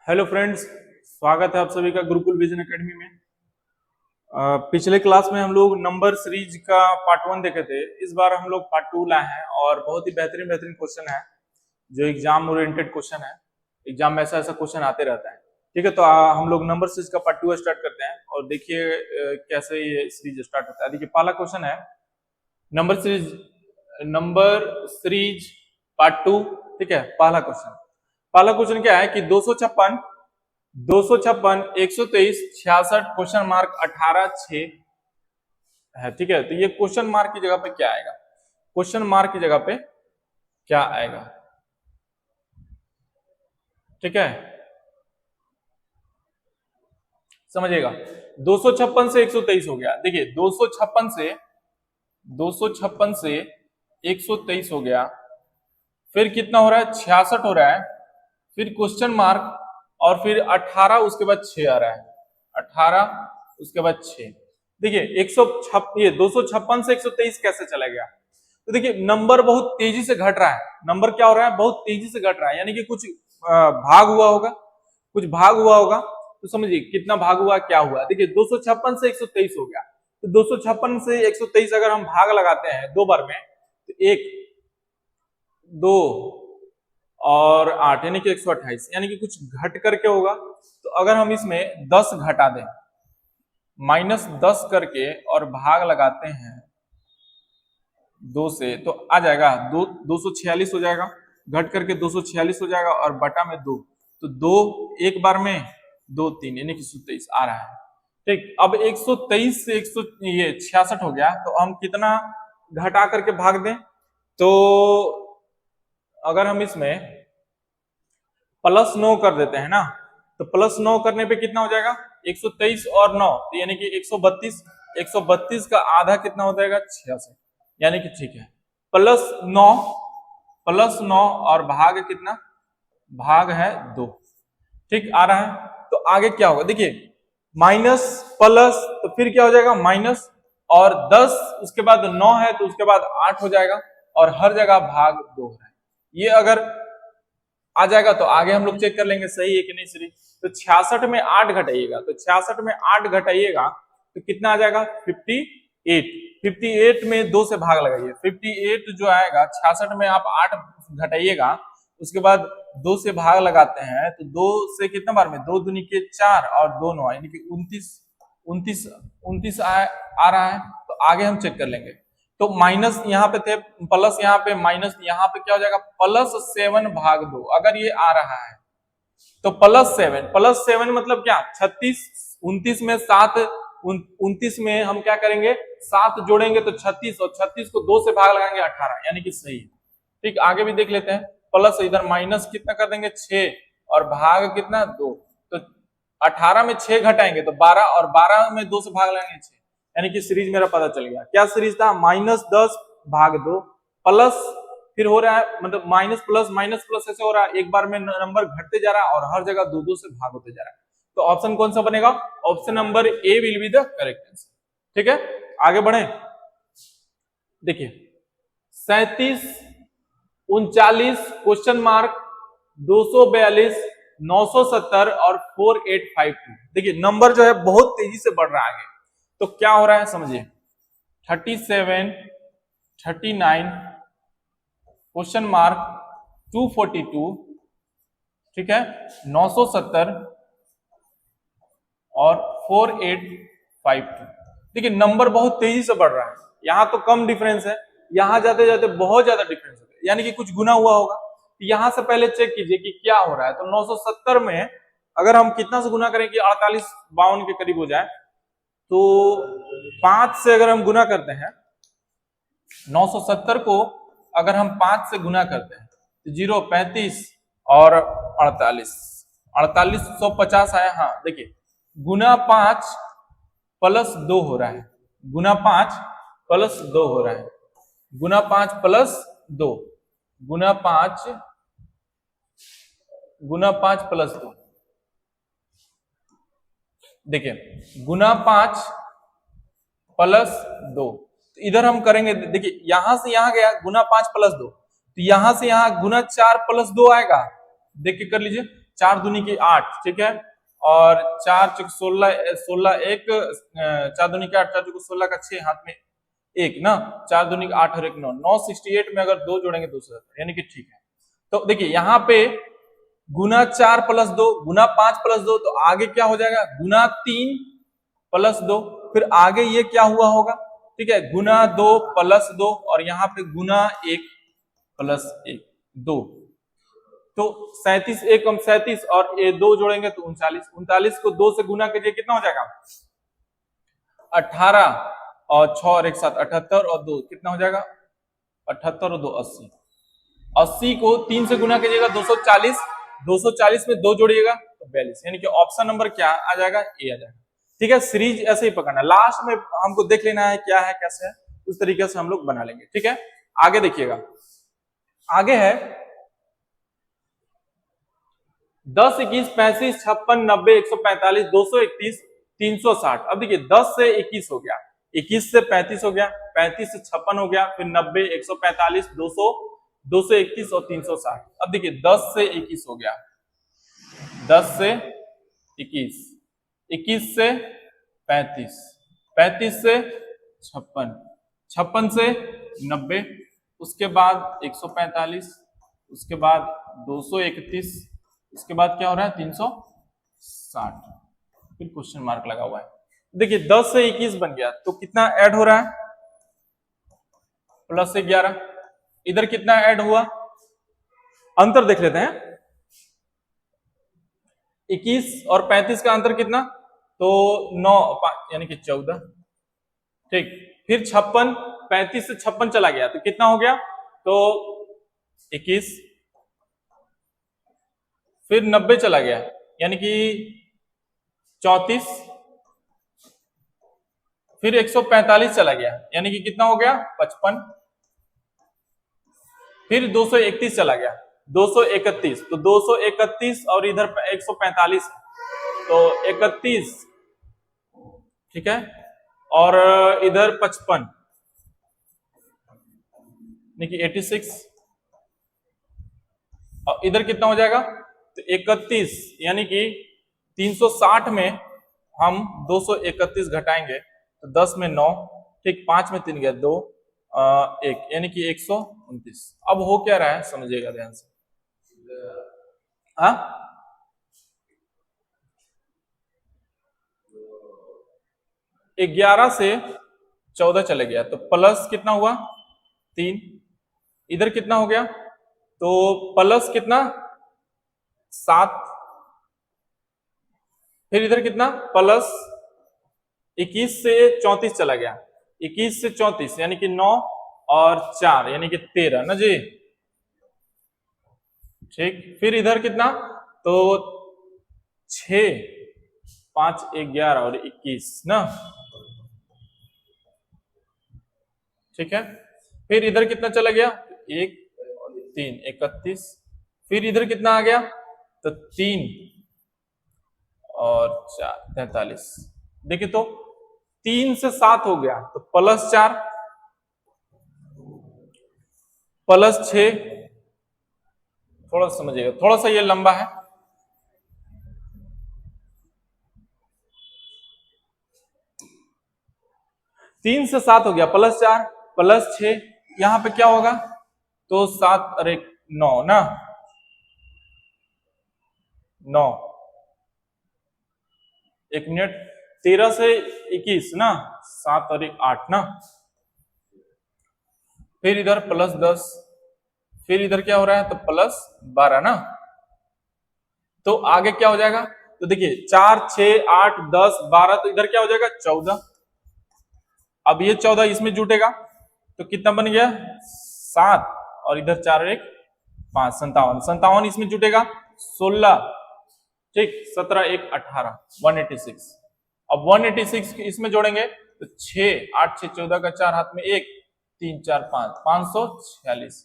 Hello friends, स्वागत है आप सभी का गुरुकुल विजन एकेडमी में। पिछले क्लास में हम लोग नंबर सीरीज का पार्ट 1 देखे थे। इस बार हम लोग पार्ट 2 लाए हैं और बहुत ही बेहतरीन बेहतरीन क्वेश्चन है जो एग्जाम ओरिएंटेड क्वेश्चन है। एग्जाम में ऐसा ऐसा क्वेश्चन आते रहता है। ठीक है, तो हम लोग नंबर सीरीज का पार्ट 2 स्टार्ट करते हैं और देखिए कैसे ये सीरीज स्टार्ट होता है। देखिए पहला क्वेश्चन है नंबर सीरीज पार्ट 2। ठीक है, पहला क्वेश्चन क्या है कि 256 123 66 क्वेश्चन मार्क 18 6 है। ठीक है, तो ये क्वेश्चन मार्क की जगह पे क्या आएगा? क्वेश्चन मार्क की जगह पे क्या आएगा? ठीक है, समझिएगा। 256 से 123 हो गया। देखिए 256 से 123 हो गया, फिर कितना हो रहा है? 66 हो रहा है, फिर क्वेश्चन मार्क और फिर 18 उसके बाद 6 आ रहा है। 18 उसके बाद 6। देखिए 256 से 123 कैसे चला गया? तो देखिए नंबर बहुत तेजी से घट रहा है। नंबर क्या हो रहा है? बहुत तेजी से घट रहा है, यानी कि कुछ भाग हुआ होगा। तो समझिए कितना भाग हुआ, क्या हुआ। देखिए 256 से 123 हो गया, तो 256 से 123 अगर हम भाग लगाते हैं दो बार में, तो 1 2 और 8 यानी कि 128, यानी कि कुछ घट करके होगा। तो अगर हम इसमें 10 घटा दें, -10 करके और भाग लगाते हैं 2 से, तो आ जाएगा 246 हो जाएगा। घट करके 246 हो जाएगा और बटा में 2, तो 2 एक बार में 2 3 यानी कि 123 आ रहा है। ठीक, अब 123 से 166 हो गया, तो हम कितना घटा करके भाग दें? तो अगर हम इसमें +9 कर देते हैं ना, तो +9 करने पे कितना हो जाएगा? 123 और 9 तो यानी कि 132। 132 का आधा कितना हो जाएगा? 66, यानी कि ठीक है। +9 और भाग कितना? भाग है 2। ठीक, आ रहा है। तो आगे क्या होगा? देखिए माइनस प्लस, तो फिर क्या हो जाएगा? माइनस और 10, उसके बाद 9 है तो उसके बाद 8 हो जाएगा और हर जगह भाग 2 हो रहा है। ये अगर आ जाएगा तो आगे हम लोग चेक कर लेंगे सही है कि नहीं सही। तो 66 में 8 घटाइएगा, तो 66 में 8 घटाइएगा तो कितना आ जाएगा? 58। 58 में 2 से भाग लगाइए। 58 जो आएगा, 66 में आप 8 घटाइएगा, उसके बाद 2 से भाग लगाते हैं, तो 2 से कितना बार में? 2 दूनी के 4 और 2 9 यानी कि 29 आ रहा है। तो आगे हम चेक कर लेंगे। तो माइनस यहाँ पे थे, प्लस यहाँ पे, माइनस यहाँ पे, क्या हो जाएगा? +7 भाग 2। अगर ये आ रहा है तो +7 मतलब क्या? 36। 29 में 7, 29 में हम क्या करेंगे? 7 जोड़ेंगे तो 36, और 36 को 2 से भाग लगाएंगे 18, यानी कि सही। ठीक, आगे भी देख लेते हैं। प्लस इधर माइनस कितना कर देंगे? 6 और भाग कितना? 2। तो 18 में 6 घटाएंगे तो 12, और 12 में 2 से भाग लगाएंगे 6, यानी कि सीरीज मेरा पता चल गया। क्या सीरीज था? -10 भाग 2 प्लस, फिर हो रहा है मतलब माइनस प्लस ऐसे हो रहा है, एक बार में नंबर घटते जा रहा है और हर जगह 2 से भाग होते जा रहा है। तो ऑप्शन कौन सा बनेगा? Option number A will be the correct answer. ठीक है, आगे बढ़े। देखिए 37 39 क्वेश्चन मार्क 242 970 और 4852। देखिए नंबर जो है बहुत तेजी से बढ़ रहा है आगे। तो क्या हो रहा है समझिए। 37 39 क्वेश्चन मार्क 242, ठीक है, 970 और 4852। देखिए नंबर बहुत तेजी से बढ़ रहा है। यहां तो कम डिफरेंस है, यहां जाते जाते बहुत ज्यादा डिफरेंस है, यानी कि कुछ गुना हुआ होगा। यहां से पहले चेक कीजिए कि क्या हो रहा है। तो 970 में अगर हम कितना से गुना करें कि 48 52 के करीब हो जाए, तो 5 से अगर हम गुना करते हैं 970 को, अगर हम 5 से गुना करते हैं तो 0 35 और 48 4850 आया। हाँ देखिए गुना 5 प्लस 2 हो रहा है, गुना 5 प्लस 2 हो रहा है, गुना 5 प्लस 2, गुना 5 प्लस 2। देखिए गुना 5 प्लस 2, तो इधर हम करेंगे। देखिए यहां से यहां गया गुना 5 प्लस 2, तो यहां से यहां गुना 4 प्लस 2 आएगा। देख के कर लीजिए, 4 दूनी की 8, ठीक है, और 4 चौक 16, 16 एक 4 दूनी की 8, 4 चौक 16 का 6 हाथ में 1 ना, 4 दूनी की 8 और 1 9, 968 में अगर 2 जोड़ेंगे 277, यानी कि ठीक है। तो देखिए यहाँ पे गुना 4 प्लस 2 गुना 5 प्लस 2, तो आगे क्या हो जाएगा गुना 3 प्लस 2, फिर आगे ये क्या हुआ होगा, ठीक है, गुना 2 प्लस 2, और यहाँ पे गुना 1 प्लस 1 2, तो 37 1 कम 37, और ये 2 जोड़ेंगे तो 39, 39 को 2 से गुना कीजिए, कितना हो जाएगा 18, और 6 और 1 7 78, और 2 कितना हो जाएगा 78 और 2 80, 80 को 3 से गुना कीजिएगा 240, 240 में 2 जोड़िएगा तो 42, यानी कि ऑप्शन नंबर क्या आ जाएगा, ए आ जाएगा। ठीक है, सीरीज ऐसे ही पकड़ना, लास्ट में हमको देख लेना है क्या है कैसे है, उस तरीके से हम लोग बना लेंगे। ठीक है, आगे देखिएगा, आगे है 10 21 35 56 90 145 231 360। अब देखिए 10 से 21 हो गया, 21 से 35 हो गया, 35 से 56 हो गया, फिर 90 145 200 221 और 360। अब देखिए 10 से 21 हो गया, 10 से 21, 21 से 35, 35 से 56, 56 से 90, उसके बाद 145, उसके बाद 231, उसके बाद क्या हो रहा है 360, फिर क्वेश्चन मार्क लगा हुआ है। देखिए 10 से 21 बन गया, तो कितना ऐड हो रहा है प्लस 11, इधर कितना ऐड हुआ, अंतर देख लेते हैं, 21 और 35 का अंतर कितना, तो 9 यानी कि 14, ठीक, फिर 56, 35 से 56 चला गया तो कितना हो गया, तो 21, फिर 90 चला गया यानी कि 34, फिर 145 चला गया यानी कि कितना हो गया 55, फिर 231 चला गया 231, तो 231 और इधर 145, तो 31, ठीक है, और इधर 55 यानी कि 86, और इधर कितना हो जाएगा, तो 31 यानी कि 360 में हम 231 घटाएंगे तो 10 में 9, ठीक, 5 में 3 गया 2, 1 यानी कि 129। अब हो क्या रहा है समझिएगा ध्यान से, हाँ 11 से 14 चले गया तो प्लस कितना हुआ 3, इधर कितना हो गया, तो प्लस कितना 7, फिर इधर कितना प्लस 21 से 34 चला गया, 21 से 34 यानी कि 9 और 4 यानी कि 13 ना जी, ठीक, फिर इधर कितना, तो 6 5 11 और 21 ना, ठीक है, फिर इधर कितना चला गया 1 3 31, फिर इधर कितना आ गया, तो 3 और 4 43, देखिए तो 3 से 7 हो गया तो प्लस 4 प्लस 6, थोड़ा समझिएगा, थोड़ा सा ये लंबा है, तीन से 7 हो गया प्लस 4 प्लस 6, यहां पे क्या होगा, तो 7 और 1 9 ना, 9, 1 मिनट, 13 से 21 ना, 7 और 1 8 ना, फिर इधर प्लस 10, फिर इधर क्या हो रहा है, तो प्लस 12 ना, तो आगे क्या हो जाएगा, तो देखिए 4 6 8 10 12, तो इधर क्या हो जाएगा 14, अब ये 14 इसमें जुटेगा तो कितना बन गया 7, और इधर 4 और 1 5, 57, 57 इसमें जुटेगा 16, ठीक, 17 1 18 186, अब 186 इसमें जोड़ेंगे तो 6 8 6 14 का 4 हाथ में 1 3 4 5 546,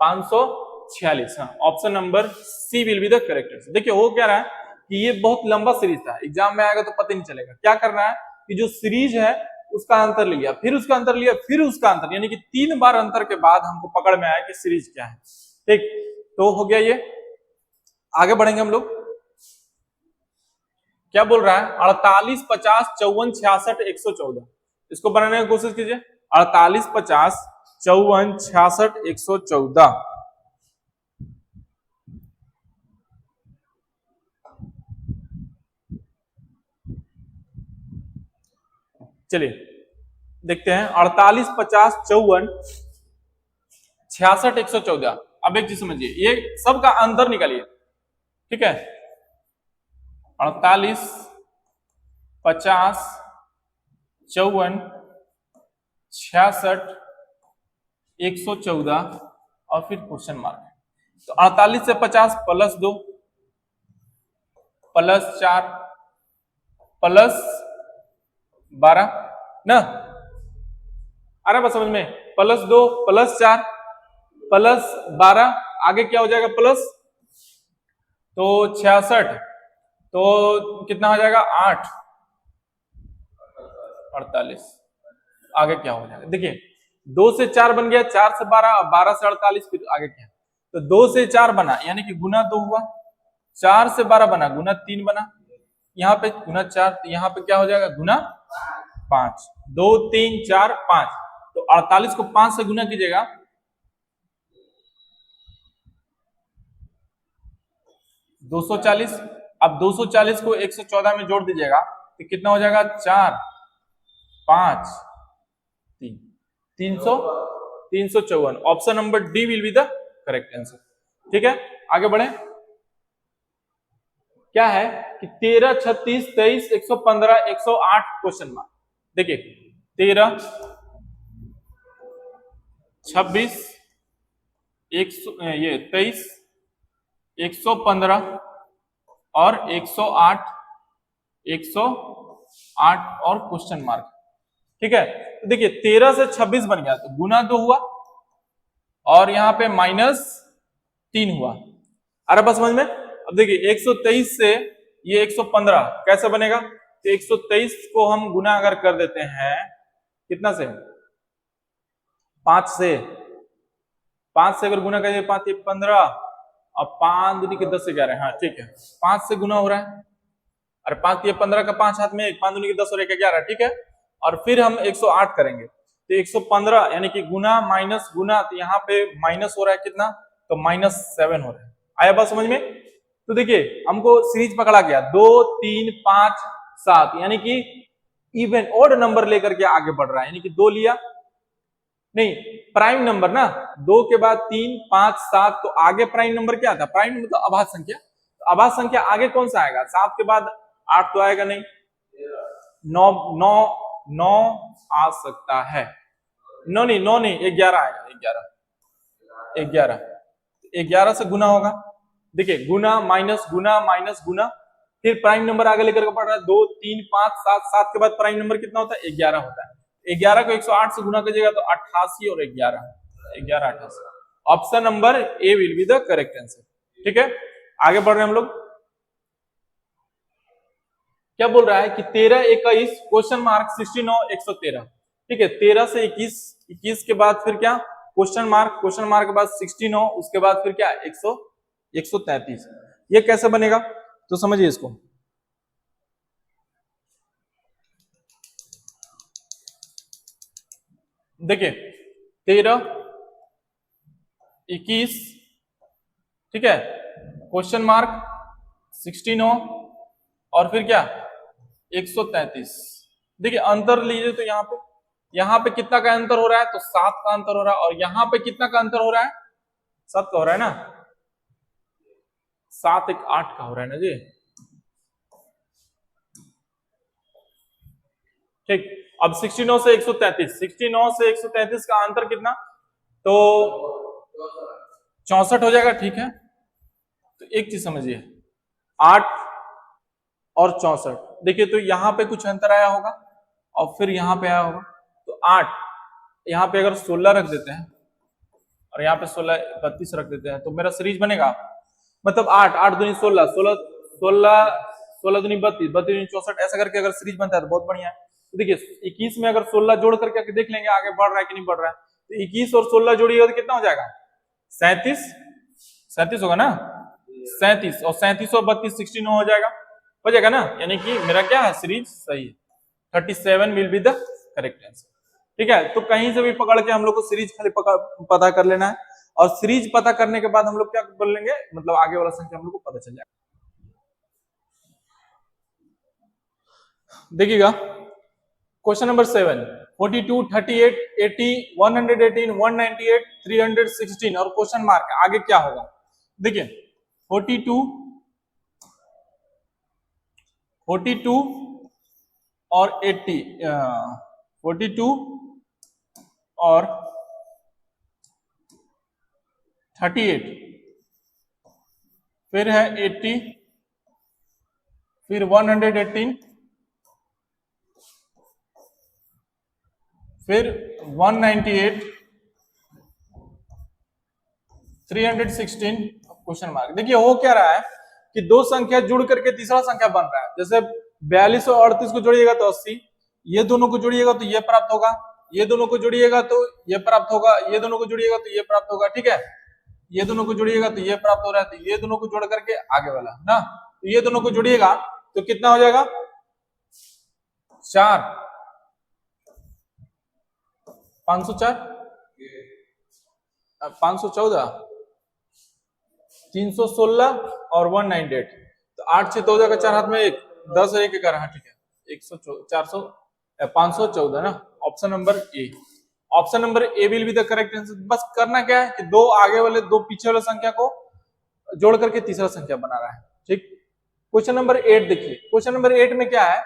546, हाँ, option number C will be the correct answer. देखिए हो क्या रहा है कि ये बहुत लंबा सीरीज था, एग्जाम में आएगा तो पता नहीं चलेगा, क्या करना है कि जो सीरीज है उसका अंतर लिया, फिर उसका अंतर लिया, फिर उसका अंतर, यानी कि 3 बार अंतर के बाद हमको पकड़ में आया कि सीरीज क्या है, ठीक, तो हो गया ये, आगे बढ़ेंगे हम लोग। क्या बोल रहा है? 48, 50, 54, 66, 114। इसको बनाने की कोशिश कीजिए। 48, 50, 54, 66, 114। चलिए देखते हैं। 48, 50, 54, 66, 114। अब एक चीज समझिए, ये सबका अंतर निकालिए, ठीक है? 48, 50, 54, 66, 114 और फिर क्वेश्चन मार्क। तो 48 से 50 प्लस 2 प्लस 4 प्लस 12 ना, आ रहा बस समझ में? प्लस 2 प्लस 4 प्लस 12, आगे क्या हो जाएगा प्लस, तो 66, तो कितना हो जाएगा 8, 48, आगे क्या हो जाएगा? देखिए 2 से 4 बन गया, 4 से 12, 12 से 48, फिर आगे क्या? तो 2 से 4 बना यानी कि गुना 2 हुआ, 4 से 12 बना गुना 3 बना, यहाँ पे गुना 4, यहाँ पे क्या हो जाएगा गुना 5, 2 3 4 5। तो 48 को 5 से गुना कीजिएगा, दो 240। अब 240 को 114 में जोड़ दीजिएगा तो कितना हो जाएगा? 4 5 3, 354। Option number D will be the correct answer. ठीक है, आगे बढ़े। क्या है कि 13, 36, 23, 115, 108 क्वेश्चन मार्क। देखिए 13, 26, 23, 115 और 108, 108 और क्वेश्चन मार्क। ठीक है, तो देखिए 13 से 26 बन गया तो गुना 2 हुआ और यहाँ पे -3 हुआ। अरे बस समझ में। अब देखिए 123 से ये 115 कैसे बनेगा? तो 123 को हम गुना अगर कर देते हैं कितना से? 5 से। 5 से अगर गुना करिए, 5 ये 15 और 5 दूनी के 10 11। हाँ ठीक है, 5 से गुना हो रहा है। अरे 5 ये 15 का 5 हाथ में 1, 5 दूनी के 10 और 1 11। ठीक है, और फिर हम 108 करेंगे तो 115 यानी कि गुना माइनस गुना, तो यहाँ पे माइनस हो रहा है कितना? तो -7 हो रहा है। आया बात समझ में? तो देखिए हमको सीरीज पकड़ा गया 2 3 5 7, यानी कि इवन ऑड नंबर लेकर के आगे बढ़ रहा है, यानी कि 2 लिया नहीं, प्राइम नंबर ना, 2 के बाद 3 5 7, तो आगे प्राइम नंबर क्या था? प्राइम मतलब अभाज्य संख्या। तो अभाज्य संख्या आगे कौन सा आएगा? 7 के बाद 8 तो आएगा नहीं, 9 आ सकता है। 9 नहीं, 9 नहीं, 11 आएगा। 11 से गुना होगा। देखिए गुना माइनस गुना माइनस गुना, फिर प्राइम नंबर आगे लेकर के बढ़ रहा है 2 3 5 7, 7 के बाद प्राइम नंबर कितना होता है? 11 होता है। 11 को 108 से गुना कीजिएगा तो 88 और 11 88। Option number A will be the correct answer. ठीक है, आगे बढ़ रहे हैं हम लोग। क्या बोल रहा है कि 13 21 क्वेश्चन मार्क 69 113। ठीक है, 13 से 21, 21 के बाद फिर क्या? क्वेश्चन मार्क, क्वेश्चन मार्क के बाद 69, उसके बाद फिर क्या? 133। ये कैसे बनेगा? तो समझिए इसको। देखिए 13 21, ठीक है, क्वेश्चन मार्क 69 और फिर क्या? 133। देखिए अंतर लीजिए तो यहाँ पे कितना का अंतर हो रहा है? तो 7 का अंतर हो रहा है। और यहाँ पे कितना का अंतर हो रहा है? 7 का हो रहा है ना, 7 1 8 का हो रहा है ना जी। ठीक, अब 69 से 133, 69 से 133 का अंतर कितना? तो 64 हो जाएगा। ठीक है, तो एक चीज समझिए, 8 और 64, देखिए तो यहाँ पे कुछ अंतर आया होगा और फिर यहाँ पे आया होगा। तो 8, यहाँ पे अगर 16 रख देते हैं और यहाँ पे 16 32 रख देते हैं तो मेरा सीरीज बनेगा। मतलब 8 8 दूनी 16 16 16 16 दूनी 32 32 दूनी 64, ऐसा करके अगर सीरीज बनता है तो बहुत बढ़िया है। तो देखिए 21 में अगर 16 जोड़ करके देख लेंगे आगे बढ़ रहा है कि नहीं बढ़ रहा है। तो 21 और 16 जोड़िएगा तो कितना हो जाएगा? 37 होगा ना, 37 और 32 और 32 69 हो जाएगा। हो जाएगा ना, यानी कि मेरा क्या है, सीरीज सही है। 37 will be the correct answer. ठीक है, तो कहीं से भी पकड़ के हम लोग को सीरीज खाली पता कर लेना है, और सीरीज पता करने के बाद हम लोग क्या बोल लेंगे, मतलब आगे वाला संख्या हम लोग को पता चल जाएगा। देखिएगा क्वेश्चन नंबर 7, 42, 38, 80, 118, 198, 316 और क्वेश्चन मार्क, आगे क्या होगा। देखिए 42 और 80, 42 और 38, फिर है 80, फिर 118, फिर 198, 316 क्वेश्चन मार्क। देखिए हो क्या रहा है कि दो संख्या जुड़ करके तीसरा संख्या बन रहा है। जैसे 42 और 38 को जोड़िएगा तो 80, ये दोनों को जोड़िएगा तो ये प्राप्त होगा, ये दोनों को जोड़िएगा तो ये प्राप्त होगा, ये दोनों को जोड़िएगा तो ये प्राप्त होगा। ठीक है, ये दोनों को जोड़िएगा तो ये प्राप्त हो रहा है, तो ये दोनों को जोड़ करके आगे वाला ना, तो ये दोनों को जोड़िएगा तो कितना हो जाएगा, 4, 504, 514, 316 और 198, तो 8 6 14 का 4 हाथ में 1, 10 और 1 11, हाँ ठीक है, 514 ना। Option number A, option number A will be the correct answer. बस करना क्या है कि दो आगे वाले दो पीछे वाले संख्या को जोड़ करके तीसरा संख्या बना रहा है। ठीक, क्वेश्चन नंबर 8 देखिए, क्वेश्चन नंबर 8 में क्या है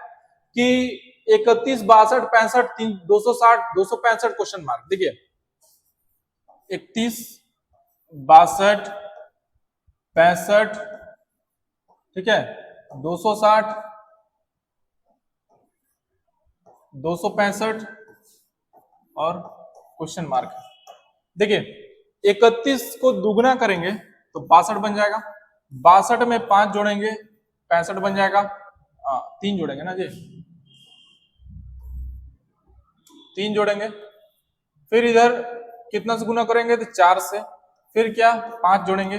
कि 31, 62, 65, 260, 265 क्वेश्चन मार्क। देखिए 31, 62, 65, ठीक है, 260, 265 और क्वेश्चन मार्क। देखिए 31 को दुगना करेंगे तो 62 बन जाएगा, 62 में 5 जोड़ेंगे 65 बन जाएगा, 3 जोड़ेंगे ना जी, 3 जोड़ेंगे, फिर इधर कितना से गुना करेंगे तो 4 से, फिर क्या 5 जोड़ेंगे,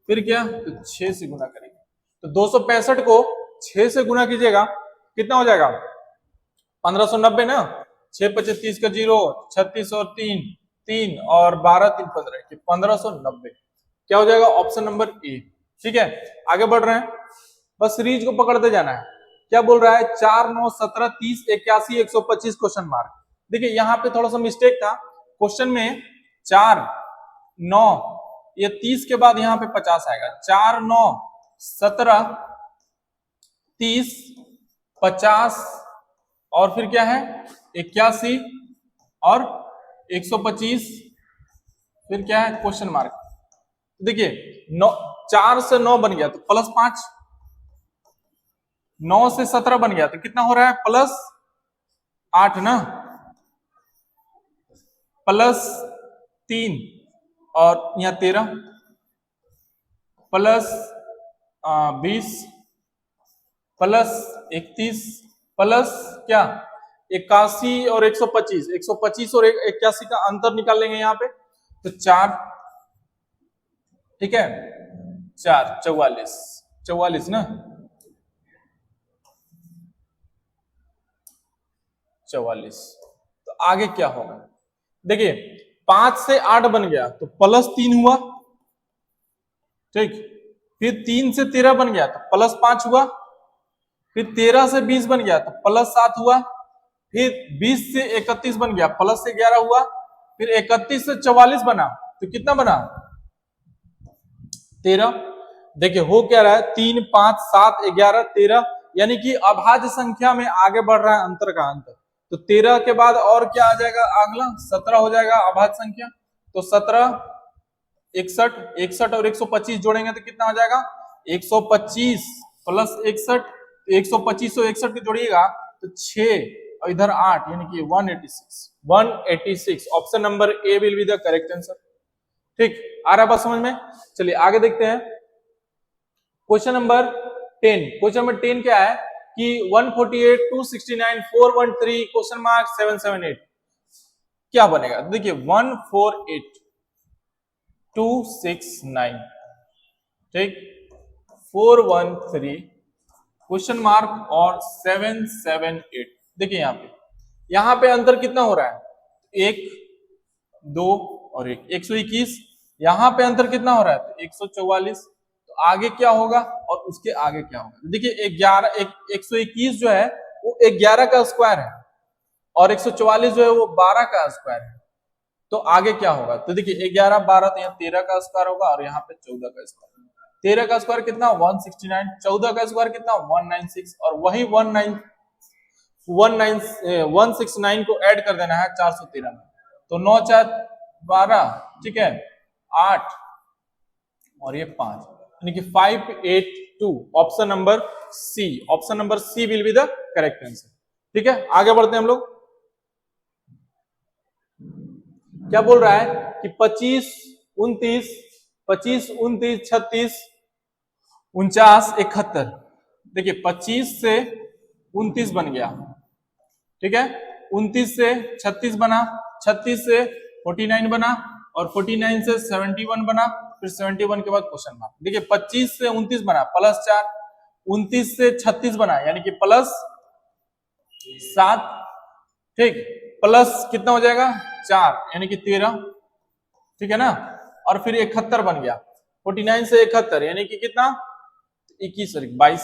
फिर क्या तो 6 से गुना करेंगे, तो 265 को 6 से गुना कीजिएगा कितना हो जाएगा, 1590 ना, 6 25 30 का 0, 36 और 3 3 और 12 3 15, 1590 क्या हो जाएगा, ऑप्शन नंबर ए। ठीक है, आगे बढ़ रहे हैं, बस सीरीज को पकड़ते जाना है। क्या बोल रहा है, 4 9 17 30 81 125 क्वेश्चन मार्क। देखिए यहाँ पे थोड़ा सा मिस्टेक था, क्वेश्चन में 4 9 ये 30 के बाद यहाँ पे 50 आएगा, 4 9 17 30 50 और फिर क्या है 81 और 125, फिर क्या है क्वेश्चन मार्क। देखिए 4 से 9 बन गया तो प्लस 5, 9 से 17 बन गया तो कितना हो रहा है प्लस 8 ना, प्लस 3 और यहाँ 13, प्लस 20, प्लस 31, प्लस क्या 81 और 125, 125 और 81 का अंतर निकाल लेंगे यहाँ पे तो 4, ठीक है 4 44, 44 ना, 44। तो आगे क्या होगा, देखिए 5 से 8 बन गया तो प्लस 3 हुआ, ठीक, फिर 3 से 13 बन गया तो प्लस 5 हुआ, फिर 13 से 20 बन गया तो प्लस 7 हुआ, फिर 20 से 31 बन गया प्लस 11 हुआ, फिर 31 से 44 बना तो कितना बना 13। देखिए हो क्या रहा है 3 5 7 11 13, यानी कि अभाज्य संख्या में आगे बढ़ रहा है अंतर का अंतर, तो 13 के बाद और क्या आ जाएगा अगला 17 हो जाएगा अभाज्य संख्या, तो 17 61 61 और 125 जोड़ेंगे तो कितना हो जाएगा 125 प्लस 61, 125 और 61 को जोड़िएगा तो 6 और इधर 8 यानी कि 186 option number A will be the correct answer. ठीक, आ रहा बात समझ में। चलिए आगे देखते हैं क्वेश्चन नंबर 10। क्वेश्चन नंबर 10 क्या है कि 148 269 413 क्वेश्चन मार्क 778 क्या बनेगा। देखिए 148 269 ठीक 413 क्वेश्चन मार्क और 778। देखिए यहाँ पे अंतर कितना हो रहा है, 1 2 और 1, 121। यहाँ पे अंतर कितना हो रहा है, तो 144। तो आगे क्या होगा और उसके आगे क्या होगा। देखिए 121 जो है वो 11 का स्क्वायर है और 144 जो है वो 12 का स्क्वायर है। तो आगे क्या होगा, तो देखिए 11 12 तो यहाँ 13 का स्क्वायर होगा और यहाँ पे 14 का स्क्वायर। 13 का स्क्वायर कितना 169, 14 का स्क्वायर कितना 196 और वही 169 को ऐड कर देना है 413 में। तो 9 4 12, ठीक है, 8 और ये 5, यानी कि 582। Option number C, option number C will be the correct answer. ठीक है, आगे बढ़ते हैं हम लोग। क्या बोल रहा है कि 25 29 36 49 71। देखिए 25 से 29 बन गया, ठीक है, 29 से 36 बना, 36 से 49 बना और 49 से 71 बना, फिर 71 के बाद क्वेश्चन मार्क। देखिए 25 से 29 बना +4, 29 से 36 बना यानी कि +7, ठीक, प्लस कितना हो जाएगा 4 यानी कि 13, ठीक है ना, और फिर 71 बन गया, 49 से 71 यानी कि कितना 21 22।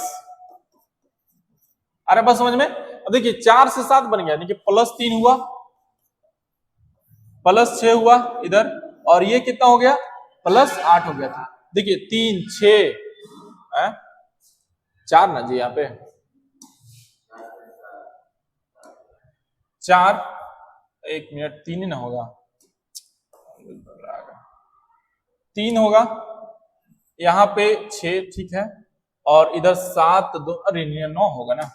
अरे बस समझ में। अब देखिए 4 से 7 बन गया यानी कि +3 हुआ, +6 हुआ इधर, और ये कितना हो गया +8 हो गया था। देखिए 3 6 4 ना जी, यहाँ पे 4, 1 मिनट, 3 ही ना होगा, 3 होगा, यहाँ पे 6, ठीक है, और इधर 7 2, अरे 9 होगा ना,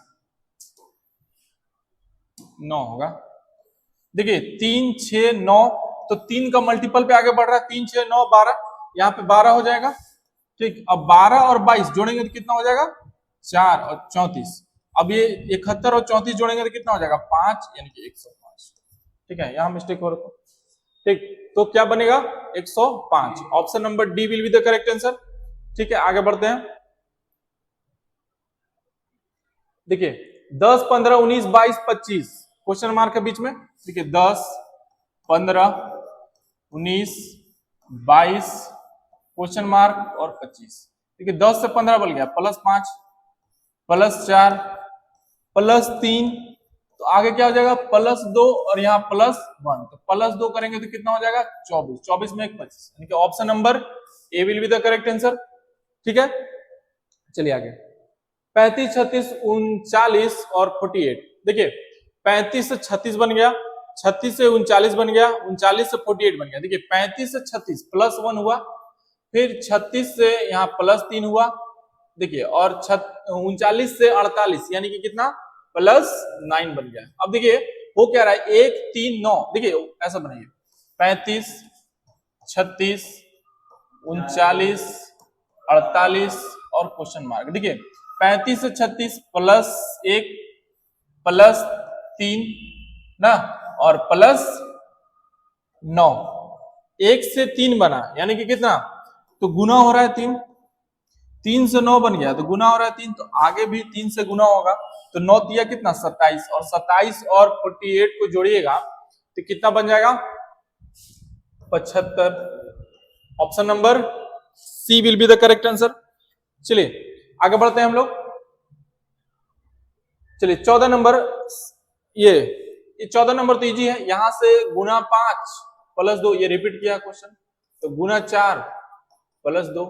9 होगा। देखिए 3 6 9, तो 3 का मल्टीपल पे आगे बढ़ रहा है, 3 6 9 12, यहाँ पे 12 हो जाएगा, ठीक। अब 12 और 22 जोड़ेंगे तो कितना हो जाएगा 4 और 34। अब ये 71 और 34 जोड़ेंगे तो कितना हो जाएगा 5 यानी कि 105। ठीक है, यहाँ मिस्टेक हो रहा था, ठीक, तो क्या बनेगा 105। Option number D will be the correct answer. ठीक है, आगे बढ़ते हैं। देखिए 10 15 19 22 25 क्वेश्चन मार्क है बीच में। देखिए 10 15 19 22 क्वेश्चन मार्क और 25। देखिए 10 से 15 बन गया +5 +4 +3, तो आगे क्या हो जाएगा +2 और यहाँ +1, तो +2 करेंगे तो कितना हो जाएगा 24, 24 में 1 25, यानी कि option number A will be the correct answer. ठीक है, चलिए आगे। 35 36 39 और 48। देखिए 35 से 36 बन गया, 36 से 39 बन गया, 39 से 48 बन गया। देखिए 35 से 36 +1 हुआ, फिर 36 से यहाँ +3 हुआ, देखिए, और 39 से 48 यानी कि कितना +9 बन गया। अब देखिए वो क्या रहा है 1 3 9, देखिए ऐसा बनाइए 35 36 39 48 और क्वेश्चन मार्क। देखिए 35 से 36 +1 +3 ना और +9, 1 से 3 बना यानी कि कितना, तो गुना हो रहा है 3, 3 से 9 बन गया तो गुना हो रहा है 3, तो आगे भी 3 से गुना होगा, तो 9 दिया कितना 27, और 27 और 48 को जोड़िएगा तो कितना बन जाएगा 75। Option number C will be the correct answer. चलिए आगे बढ़ते हैं हम लोग। चलिए 14 नंबर, ये 14 नंबर तो इजी है, यहां से गुना 5 +2, ये रिपीट किया क्वेश्चन, तो गुना 4 +2,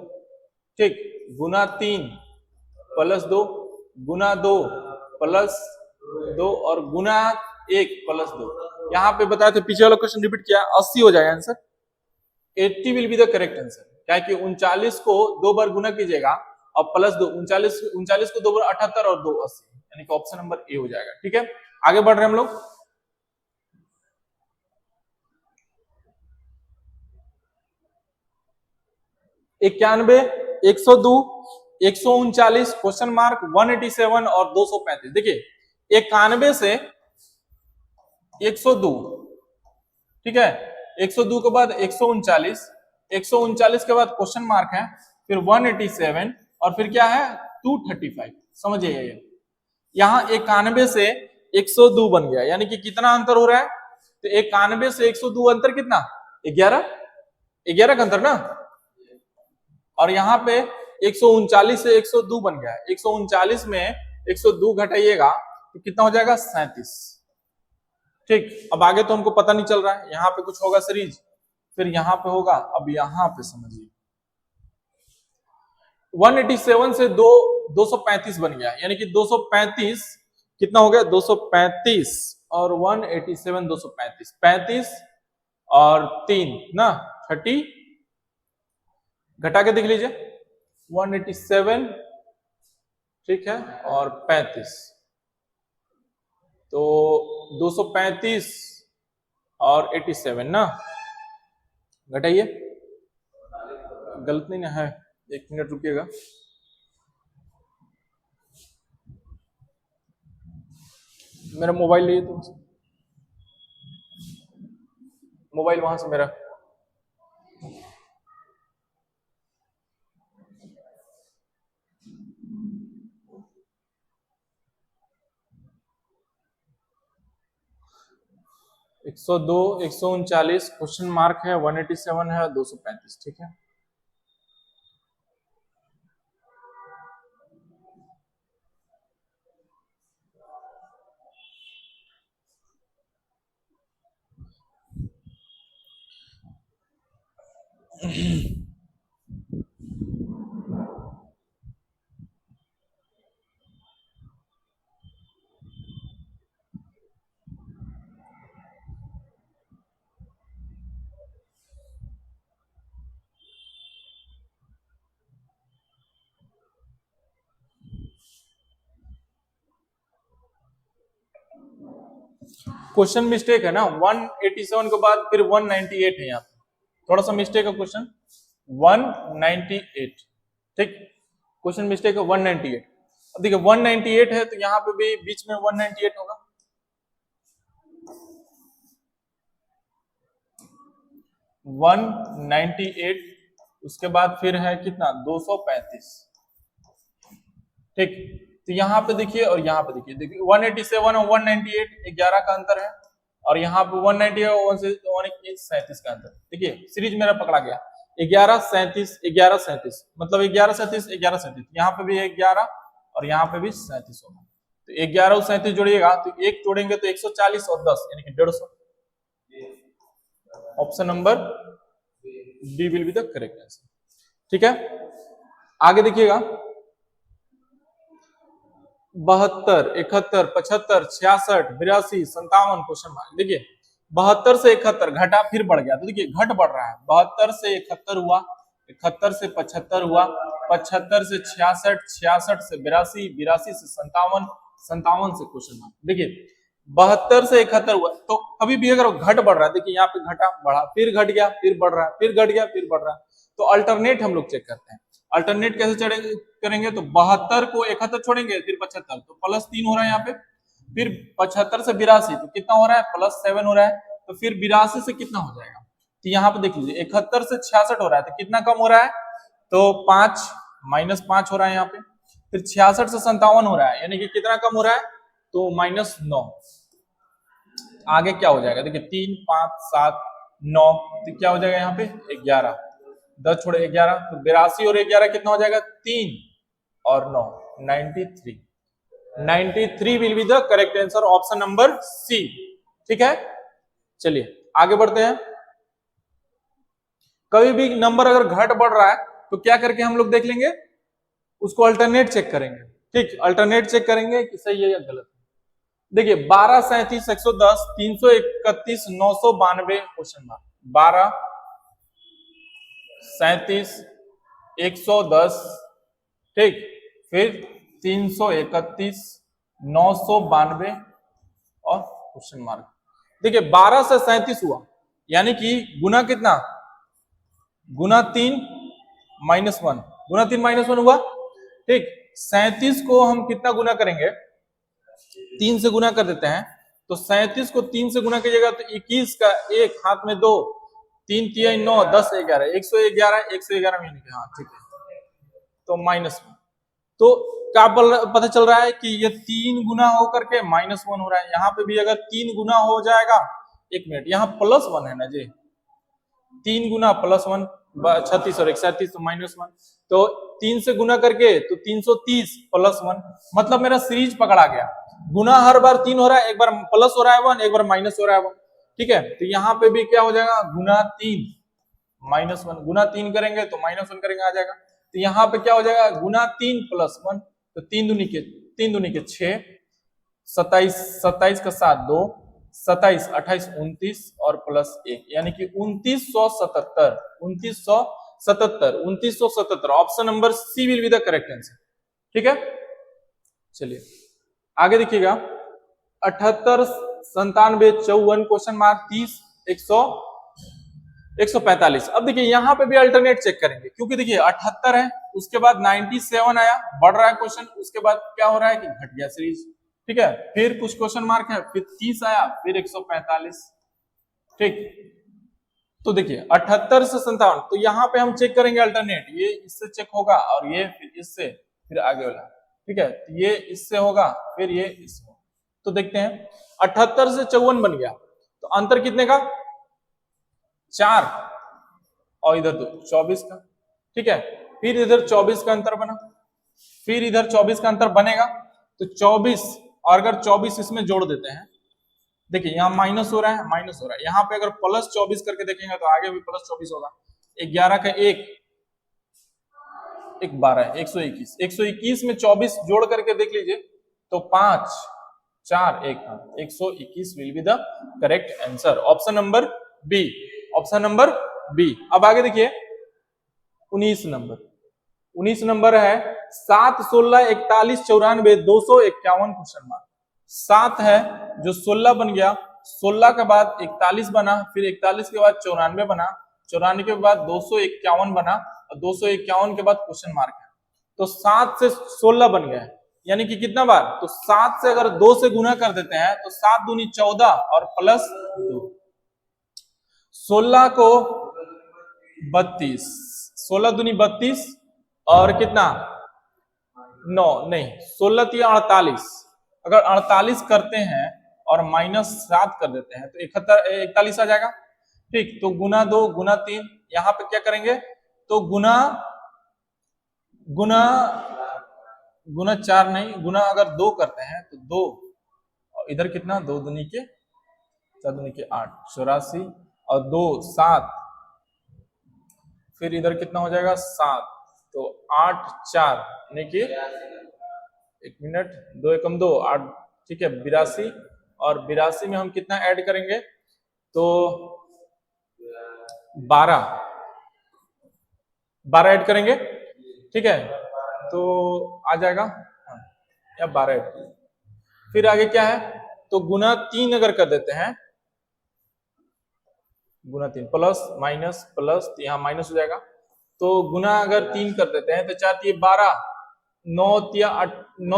ठीक, गुना 3 +2, गुना 2 +2 और गुना 1 +2। यहाँ पे बताया था पीछे वाला क्वेश्चन रिपीट किया, 80 हो जाएगा answer. 80 will be the correct answer, क्या कि 39 को 2 बार गुना कीजिएगा और +2, 39 को 2 बार 78 और 2 80, यानी कि ऑप्शन नंबर ए हो जाएगा। ठीक है, आगे बढ़ रहे हैं हम लोग। इक्यानवे 102 139 क्वेश्चन मार्क 187 और 235। देखिए 91 से 102, ठीक है, 102 के बाद 139, 139 के बाद क्वेश्चन मार्क है, फिर 187 और फिर क्या है 235। समझिए ये यहाँ 91 से 102 बन गया, यानी कि कितना अंतर हो रहा है? तो 91 से 102 अंतर कितना? 11 11 का अंतर ना। और यहाँ पे 139 से 102 बन गया है, 139 में 102 घटाइएगा तो कितना हो जाएगा? 37। ठीक, अब आगे तो हमको पता नहीं चल रहा है, यहाँ पे कुछ होगा सीरीज, फिर यहाँ पे होगा। अब यहाँ पे समझिए 187 से 235 बन गया, यानी कि 235 कितना हो गया? 235 और 187 235, 35 और 3 ना 30, घटा के देख लीजिए 187 ठीक है और 35, तो 235 और 87 ना, घटाइए, गलत नहीं ना है? 1 मिनट रुकिएगा। मेरा मोबाइल लिए तुमसे, मोबाइल वहां से मेरा। एक 102 139 क्वेश्चन मार्क है, 187 है, 235, ठीक है। क्वेश्चन मिस्टेक है ना, 187 के बाद फिर 198 है, यहाँ पे थोड़ा सा मिस्टेक है क्वेश्चन 198, ठीक, क्वेश्चन मिस्टेक है 198। अब देखिए 198 है तो यहाँ पे भी बीच में 198 होगा, 198, उसके बाद फिर है कितना? 235, ठीक। तो यहाँ पे देखिए और यहाँ पे देखिए 187 और 198 11 का अंतर है, और यहाँ पे 198 और 137 का अंतर। देखिए सीरीज मेरा पकड़ा गया 11 37 11 37, मतलब 11 37 11 37, यहाँ पे भी 11 और यहाँ पे भी 37 होगा, तो 11 और 37 जोड़िएगा तो एक जोड़ेंगे तो 140 और 10 यानी कि 150। Option number D will be the correct answer, ठीक है। आगे देखिएगा 72 71 75 66 82 57 क्वेश्चन मार्क। देखिए 72 से 71 घटा फिर बढ़ गया, तो देखिए घट बढ़ रहा है, 72 से 71 हुआ, 71 से 75 हुआ, 75 से 66 66 से 82 82 से 57 57 से क्वेश्चन मार्क। देखिए 72 से 71 हुआ, तो कभी भी अगर घट बढ़ रहा है, देखिए यहाँ पे घटा बढ़ा फिर घट गया फिर बढ़ रहा है फिर घट गया फिर बढ़ रहा है, तो अल्टरनेट हम लोग चेक करते हैं। अल्टरनेट कैसे करेंगे? तो 72 को 71 छोड़ेंगे फिर 75, तो +3 हो रहा है यहाँ पे, फिर 75 से 82 तो कितना हो रहा है? +7 हो रहा है, तो फिर 82 से कितना हो जाएगा? तो यहाँ पे देख लीजिए 71 से 66 हो रहा है, तो कितना कम हो रहा है? तो 5 -5 हो रहा है यहाँ पे, फिर 66 से 57 हो रहा है, यानी कि कितना कम हो रहा है? तो -9। आगे क्या हो जाएगा? देखिए 3 5 7 9, तो क्या हो जाएगा यहाँ पे? 11, 10 छोड़े 11, तो 82 और 11 कितना हो जाएगा? 3 और 9 93। 93 will be the correct answer, option number C, ठीक है। चलिए आगे बढ़ते हैं। कभी भी नंबर अगर घट बढ़ रहा है तो क्या करके हम लोग देख लेंगे? उसको अल्टरनेट चेक करेंगे, ठीक, अल्टरनेट चेक करेंगे कि सही है या गलत। देखिए 12 37 110 331 992 क्वेश्चन मार्क, 12 37 110, ठीक, फिर 331 992 और क्वेश्चन मार्क। देखिए 12 से 37 हुआ, यानी कि गुना कितना? गुना 3 -1, गुना 3 -1 हुआ, ठीक। 37 को हम कितना गुना करेंगे? 3 से गुना कर देते हैं, तो 37 को 3 से गुना कीजिएगा तो 21 का 1 हाथ में 2, 3 3 9 10 11 111 111 में, हाँ ठीक है, तो -1, तो क्या पता चल रहा है कि ये 3 गुना होकर के -1 हो रहा है। यहाँ पे भी अगर 3 गुना हो जाएगा, 1 मिनट, यहाँ +1 है ना जी, 3 गुना +1 36 और 137 तो -1, तो 3 से गुना करके तो 330 +1, मतलब मेरा सीरीज पकड़ा गया। गुना हर बार 3 हो रहा है, एक बार प्लस हो रहा है 1, एक बार माइनस हो रहा है 1। ठीक है, तो यहाँ पे भी क्या हो जाएगा, गुना 3 -1, गुना 3 करेंगे तो -1 करेंगे आ जाएगा। तो यहाँ पे क्या हो जाएगा, गुना 3 +1, तो 3 दूनी के 6, 27 27 का 7 2, 27 28 29 और +1, यानी कि 2977 2977 option number C will be the correct answer. ठीक है, चलिए आगे देखिएगा, 78 97 54 क्वेश्चन मार्क 30 100 145। अब देखिए यहाँ पे भी अल्टरनेट चेक करेंगे, क्योंकि देखिए 78 है, उसके बाद 97 आया, बढ़ रहा है क्वेश्चन, उसके बाद क्या हो रहा है कि घट गया सीरीज। ठीक है, फिर कुछ क्वेश्चन मार्क है, फिर 30 आया, फिर 145। ठीक, तो देखिए 78 से 57, तो यहाँ पे हम चेक करेंगे अल्टरनेट, ये इससे चेक होगा और ये फिर इससे, फिर आगे वाला। ठीक है, तो ये इससे होगा, फिर ये इससे होगा। तो देखते हैं, 78 से 54 बन गया, तो अंतर कितने का, 4, और इधर तो 24 का। ठीक है, फिर इधर 24 का अंतर बना, फिर इधर 24 का अंतर बनेगा, तो 24, और अगर 24 इसमें जोड़ देते हैं, देखिए यहाँ माइनस हो रहा है, माइनस हो रहा है, यहाँ पे अगर +24 करके देखेंगे तो आगे भी +24 होगा। 11 का 1 1 12 121, 121 में 24 जोड़ करके देख लीजिए, तो 5 4 1 121 will be the correct answer, option number B, option number B. अब आगे देखिए 19 नंबर है, 7 16 41 94 251 क्वेश्चन मार्क। 7 है जो 16 बन गया, 16 के बाद 41 बना, फिर 41 के बाद 94 बना, 94 के बाद 251 बना, और 251 के बाद क्वेश्चन मार्क है। तो 7 से 16 बन गया है, यानी कि कितना बार, तो 7 से अगर 2 से गुना कर देते हैं तो 7 दूनी 14 और +2, 16 को 32, 16 दूनी 32 और कितना 9, नहीं 16 3 48, अगर 48 करते हैं और -7 कर देते हैं तो 41 आ जाएगा। ठीक, तो गुना 2 गुना 3, यहाँ पे क्या करेंगे, तो गुना 4 नहीं, गुना अगर 2 करते हैं तो 2, और इधर कितना 2 दूनी के 4 दूनी के 8 84 और 2 7, फिर इधर कितना हो जाएगा 7, तो 8 4, यानी कि 1 मिनट 2 एकम 2 8, ठीक है 82, और 82 में हम कितना ऐड करेंगे, तो 12 ऐड करेंगे। ठीक है, तो आ जाएगा, या 12 ऐड, फिर आगे क्या है, तो गुना 3 अगर कर देते हैं, गुना 3 प्लस माइनस प्लस, यहाँ माइनस हो जाएगा, तो गुना अगर 3 कर देते हैं तो 4 3 12, 9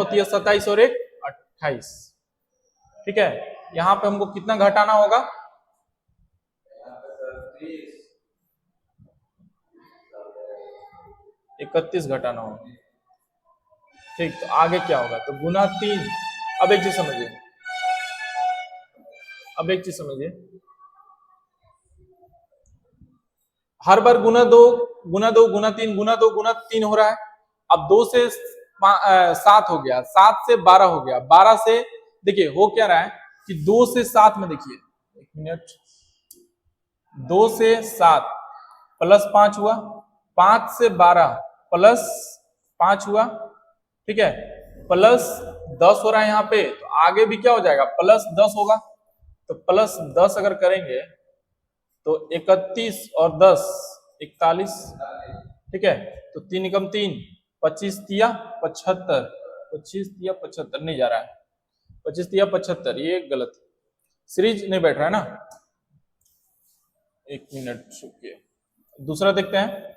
3 27 और 1 28। ठीक है, यहाँ पे हमको कितना घटाना होगा, 31 घटाना होगा। ठीक, तो आगे क्या होगा, तो गुना 3, अब एक चीज समझिए, हर बार गुना 2 गुना 2 गुना 3 गुना 2 गुना 3 हो रहा है। अब 2 से 7 हो गया, 7 से 12 हो गया, 12 से देखिए हो क्या रहा है कि 2 से 7 में देखिए, 1 मिनट, 2 से 7 +5 हुआ, 5 से 12 +5 हुआ। ठीक है, +10 हो रहा है यहाँ पे, तो आगे भी क्या हो जाएगा, +10 होगा, तो +10 अगर करेंगे तो 31 और 10 41। ठीक है, तो 3 एकम 3, 25 तिया 75, 25 तिया 75 नहीं जा रहा है, 25 तिया 75, ये गलत, सीरीज नहीं बैठ रहा है ना, 1 मिनट रुकिए, दूसरा देखते हैं,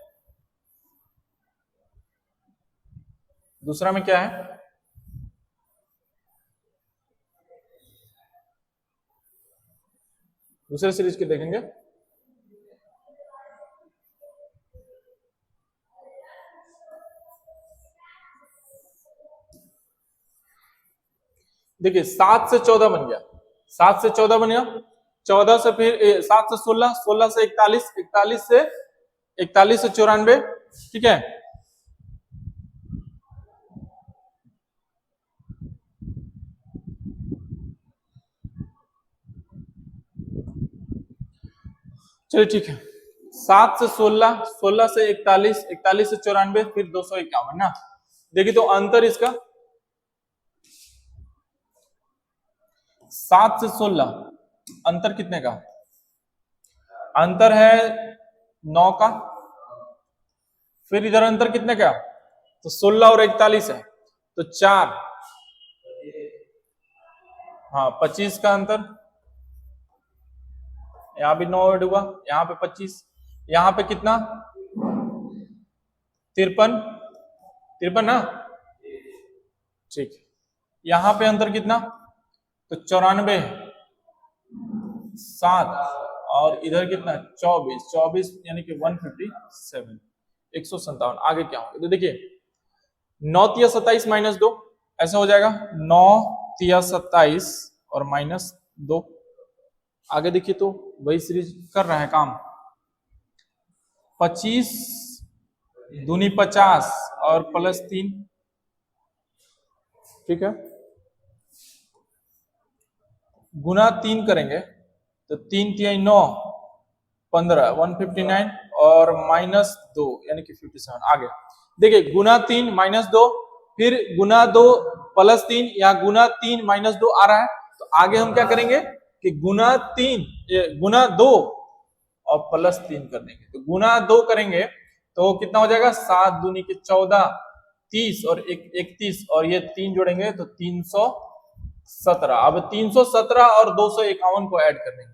दूसरा में क्या है, दूसरे सीरीज के देखेंगे, देखिए 7 से 14 बन गया, 7 से 14 बन गया, 14 से फिर 7 से 16, 16 से 41, 41 से 94, ठीक है। चलिए ठीक है, 7 से 16, 16 से 41, 41 से 94, फिर 251 ना। देखिए तो अंतर इसका 7 से 16 अंतर कितने का? अंतर है 9 का। फिर इधर अंतर कितने का? तो 16 और 41 है तो 4, हाँ 25 का अंतर। यहाँ भी 9 ऐड हुआ, यहाँ पे 25, यहाँ पे कितना 53, 53 ना, ठीक है। यहाँ पे अंतर कितना? तो 94, 7 और इधर कितना 24, 24 यानी कि 157, 157। आगे क्या होगा? तो देखिए 9 तिया 27 माइनस 2 ऐसा हो जाएगा, 9 तिया 27 और माइनस 2। आगे देखिए तो वही सीरीज कर रहा है काम, 25 दूनी 50 और प्लस 3, ठीक है। गुना 3 करेंगे तो 3 तिया 9, 15, 159 और माइनस 2 यानी कि 57। आगे देखिए गुना 3 माइनस 2, फिर गुना 2 प्लस 3, या गुना 3 माइनस 2 आ रहा है, तो आगे हम क्या करेंगे कि गुना 3 गुना 2 और प्लस 3 कर देंगे। तो गुना 2 करेंगे तो कितना हो जाएगा, 7 दूनी के 14, 30 और 31 और ये 3 जोड़ेंगे तो 317। अब 317 और 251 को ऐड कर देंगे।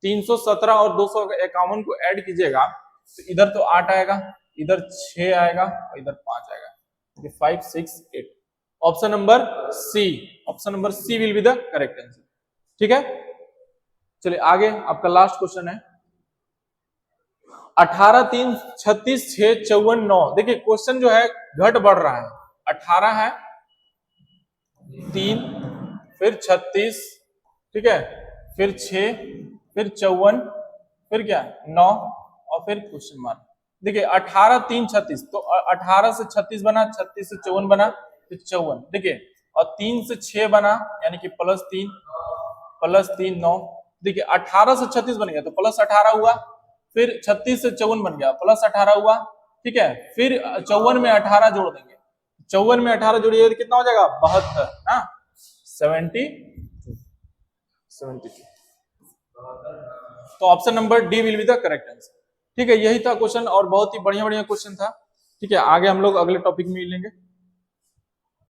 317 और 251 को ऐड कीजिएगा तो इधर तो 8 आएगा, इधर 6 आएगा और इधर 5 आएगा, 5, 6, 8। Option number C, option number C will be the correct answer, ठीक है। चलिए आगे आपका लास्ट क्वेश्चन है, 18 3 36 6 54 9। देखिए क्वेश्चन जो है घट बढ़ रहा है, 18 है 3 फिर 36, ठीक है, फिर 6 फिर 54 फिर क्या 9 और फिर क्वेश्चन मार्क। देखिए 18 3 36, तो 18 से 36 बना, 36 से 54 बना, फिर 54, देखिए और 3 से 6 बना यानी कि प्लस 3 9। देखिए 18 से 36 बन गया तो प्लस 18 हुआ, फिर 36 से 54 बन गया प्लस 18 हुआ, ठीक है। फिर 54 में 18 जोड़ देंगे, 54 में 18 जोड़िए तो कितना हो जाएगा 72 ना, 72। तो option number D will be the correct answer, ठीक है। यही था क्वेश्चन और बहुत ही बढ़िया बढ़िया क्वेश्चन था, ठीक है। आगे हम लोग अगले टॉपिक में मिलेंगे।